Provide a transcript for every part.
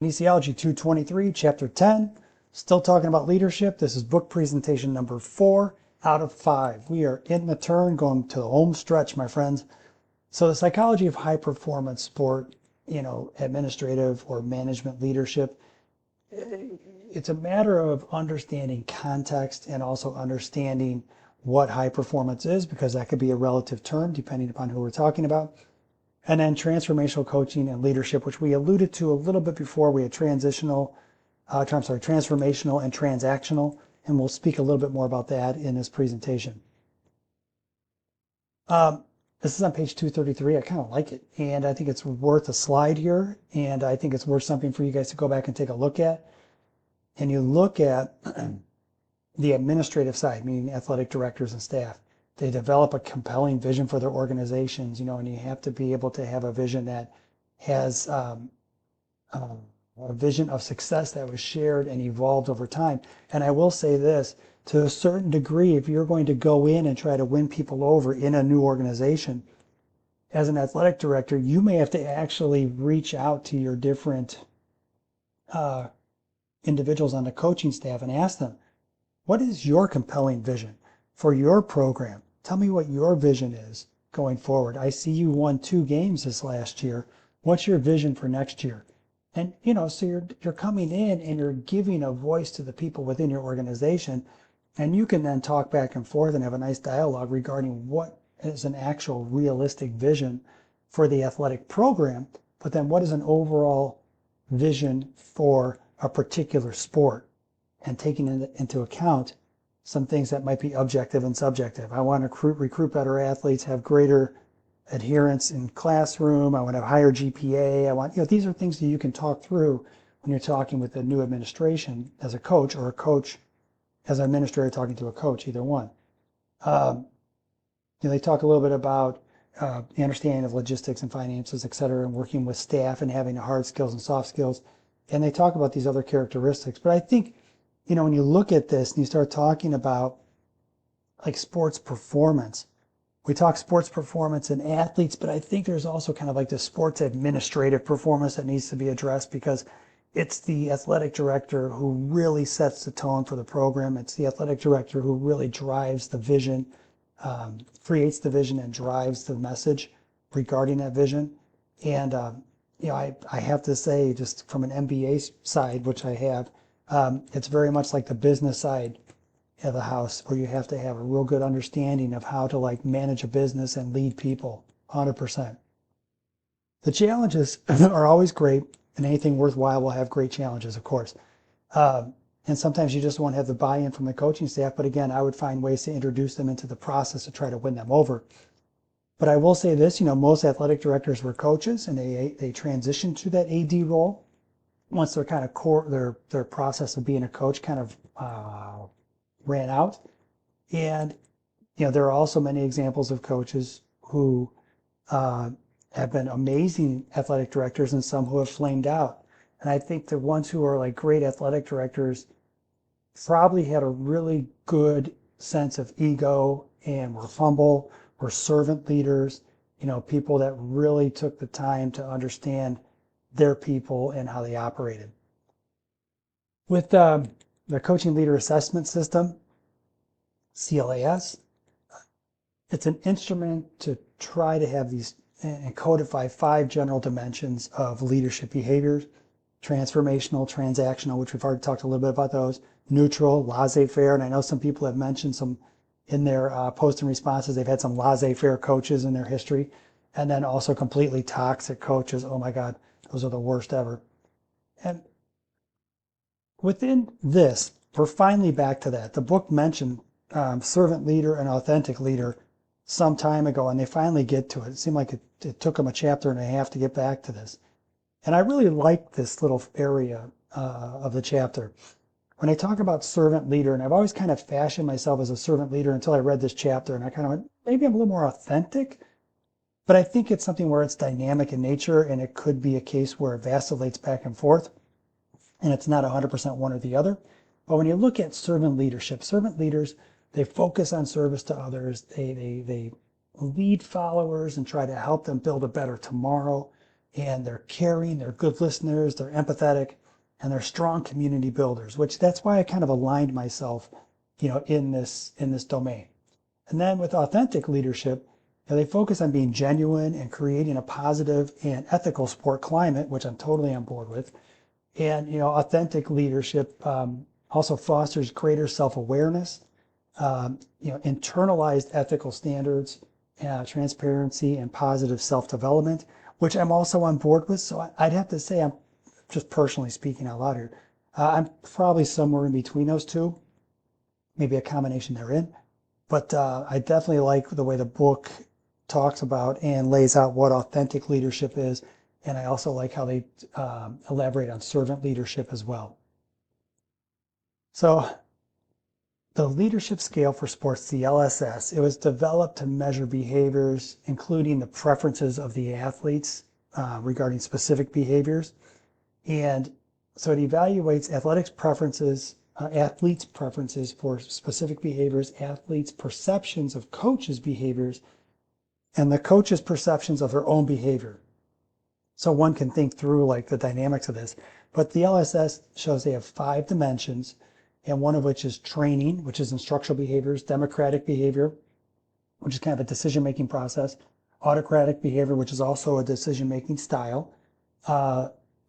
Kinesiology 223, Chapter 10. Still talking about leadership. This is book presentation number 4 out of 5. We are in the turn, going to the home stretch, my friends. So the psychology of high performance sport, administrative or management leadership, it's a matter of understanding context and also understanding what high performance is, because that could be a relative term depending upon who we're talking about. And then transformational coaching and leadership, which we alluded to a little bit before. We had transformational and transactional, and we'll speak a little bit more about that in this presentation. This is on page 233. I kind of like it, and I think it's worth a slide here, and I think it's worth something for you guys to go back and take a look at. And you look at the administrative side, meaning athletic directors and staff. They develop a compelling vision for their organizations, and you have to be able to have a vision that has a vision of success that was shared and evolved over time. And I will say this, to a certain degree, if you're going to go in and try to win people over in a new organization, as an athletic director, you may have to actually reach out to your different individuals on the coaching staff and ask them, what is your compelling vision for your program? Tell me what your vision is going forward. I see you won 2 games this last year. What's your vision for next year? And, so you're coming in and you're giving a voice to the people within your organization, and you can then talk back and forth and have a nice dialogue regarding what is an actual realistic vision for the athletic program, but then what is an overall vision for a particular sport, and taking into account some things that might be objective and subjective. I want to recruit better athletes, have greater adherence in classroom. I want to have higher GPA. I want, these are things that you can talk through when you're talking with the new administration as a coach, or a coach as an administrator talking to a coach, either one. They talk a little bit about the understanding of logistics and finances, et cetera, and working with staff and having the hard skills and soft skills. And they talk about these other characteristics. But I think, when you look at this and you start talking about like sports performance, we talk sports performance in athletes, but I think there's also kind of like the sports administrative performance that needs to be addressed, because it's the athletic director who really sets the tone for the program. It's the athletic director who really drives the vision, creates the vision and drives the message regarding that vision. And, I have to say, just from an MBA side, which I have, it's very much like the business side of the house, where you have to have a real good understanding of how to manage a business and lead people 100%. The challenges are always great, and anything worthwhile will have great challenges, of course. And sometimes you just won't have the buy-in from the coaching staff, but again, I would find ways to introduce them into the process to try to win them over. But I will say this, most athletic directors were coaches, and they transitioned to that AD role once their kind of their process of being a coach kind of ran out. And there are also many examples of coaches who have been amazing athletic directors, and some who have flamed out. And I think the ones who are great athletic directors probably had a really good sense of ego and were humble, were servant leaders, people that really took the time to understand their people and how they operated. With the Coaching Leader Assessment System, CLAS, it's an instrument to try to have these and codify 5 general dimensions of leadership behaviors: transformational, transactional, which we've already talked a little bit about those, neutral, laissez-faire, and I know some people have mentioned some in their post and responses. They've had some laissez-faire coaches in their history, and then also completely toxic coaches. Oh my God, those are the worst ever. And within this, we're finally back to that. The book mentioned servant leader and authentic leader some time ago, and they finally get to it. It seemed like it took them a chapter and a half to get back to this. And I really like this little area of the chapter. When I talk about servant leader, and I've always kind of fashioned myself as a servant leader until I read this chapter, and I kind of went, maybe I'm a little more authentic, but I think it's something where it's dynamic in nature, and it could be a case where it vacillates back and forth, and it's not 100% one or the other. But when you look at servant leadership, servant leaders, they focus on service to others. They lead followers and try to help them build a better tomorrow. and they're caring, they're good listeners, they're empathetic, and they're strong community builders, which that's why I kind of aligned myself, in this domain. And then with authentic leadership, they focus on being genuine and creating a positive and ethical sport climate, which I'm totally on board with. And authentic leadership also fosters greater self-awareness, internalized ethical standards, transparency, and positive self-development, which I'm also on board with. So I'd have to say, I'm just personally speaking out loud here, I'm probably somewhere in between those two, maybe a combination therein. But I definitely like the way the book talks about and lays out what authentic leadership is. And I also like how they elaborate on servant leadership as well. So the leadership scale for sports, the LSS, it was developed to measure behaviors, including the preferences of the athletes regarding specific behaviors. And so it evaluates athletes' preferences for specific behaviors, athletes' perceptions of coaches' behaviors, and the coaches' perceptions of their own behavior. So one can think through like the dynamics of this. But the LSS shows they have 5 dimensions, and one of which is training, which is instructional behaviors, democratic behavior, which is kind of a decision-making process, autocratic behavior, which is also a decision-making style,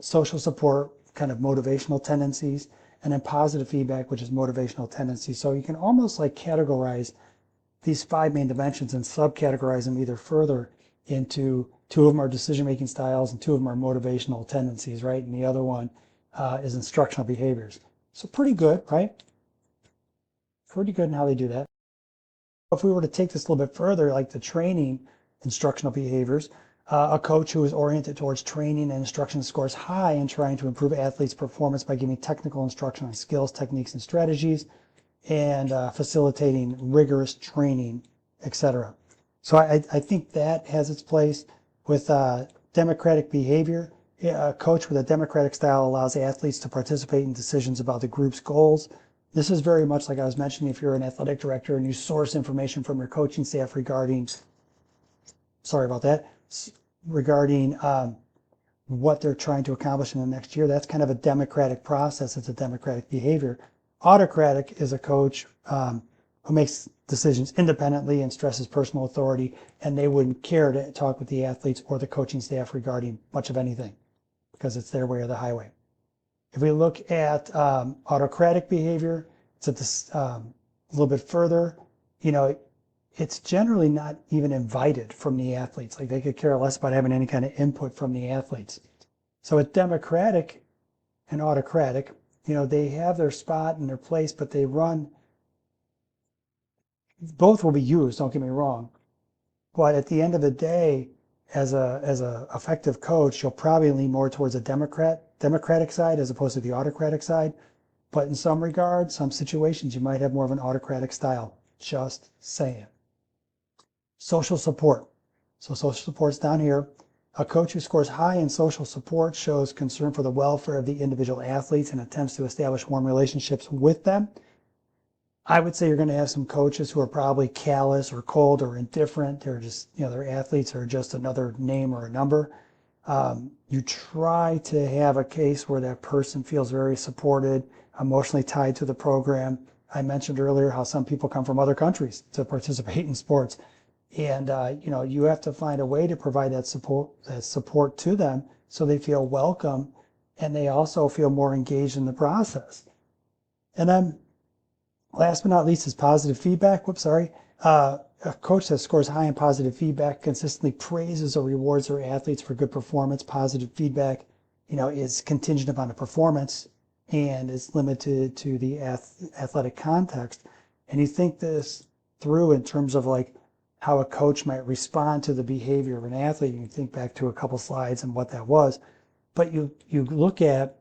social support, kind of motivational tendencies, and then positive feedback, which is motivational tendencies. So you can almost like categorize these 5 main dimensions and subcategorize them either further into 2 of them are decision-making styles and 2 of them are motivational tendencies, right? And the other one is instructional behaviors. So pretty good, right? Pretty good in how they do that. If we were to take this a little bit further, like the training instructional behaviors, a coach who is oriented towards training and instruction scores high in trying to improve athletes' performance by giving technical instruction on skills, techniques, and strategies, and facilitating rigorous training, etc. So I think that has its place. With democratic behavior, a coach with a democratic style allows athletes to participate in decisions about the group's goals. This is very much like I was mentioning, if you're an athletic director and you source information from your coaching staff regarding, regarding what they're trying to accomplish in the next year. That's kind of a democratic process. It's a democratic behavior. Autocratic is a coach who makes decisions independently and stresses personal authority, and they wouldn't care to talk with the athletes or the coaching staff regarding much of anything because it's their way or the highway. If we look at autocratic behavior, it's a little bit further, it's generally not even invited from the athletes. Like they could care less about having any kind of input from the athletes. So with democratic and autocratic, they have their spot and their place, but they run, both will be used, don't get me wrong. But at the end of the day, as a effective coach, you'll probably lean more towards a democratic side as opposed to the autocratic side. But in some regards, some situations, you might have more of an autocratic style. Just saying. Social support. So social support's down here. A coach who scores high in social support shows concern for the welfare of the individual athletes and attempts to establish warm relationships with them. I would say you're going to have some coaches who are probably callous or cold or indifferent. They're just, their athletes are just another name or a number. You try to have a case where that person feels very supported, emotionally tied to the program. I mentioned earlier how some people come from other countries to participate in sports. And, you have to find a way to provide that support to them so they feel welcome and they also feel more engaged in the process. And then last but not least is positive feedback. A coach that scores high in positive feedback consistently praises or rewards their athletes for good performance. Positive feedback, is contingent upon the performance and is limited to the athletic context. And you think this through in terms of like how a coach might respond to the behavior of an athlete. You can think back to a couple slides and what that was. But you look at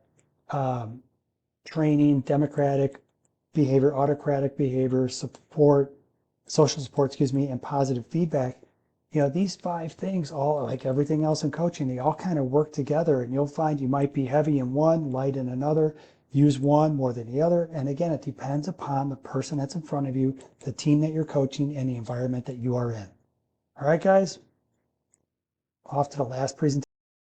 training, democratic behavior, autocratic behavior, social support, and positive feedback. These 5 things, all like everything else in coaching, they all kind of work together, and you'll find you might be heavy in one, light in another, use one more than the other. And again, it depends upon the person that's in front of you, the team that you're coaching, and the environment that you are in. All right, guys, off to the last presentation.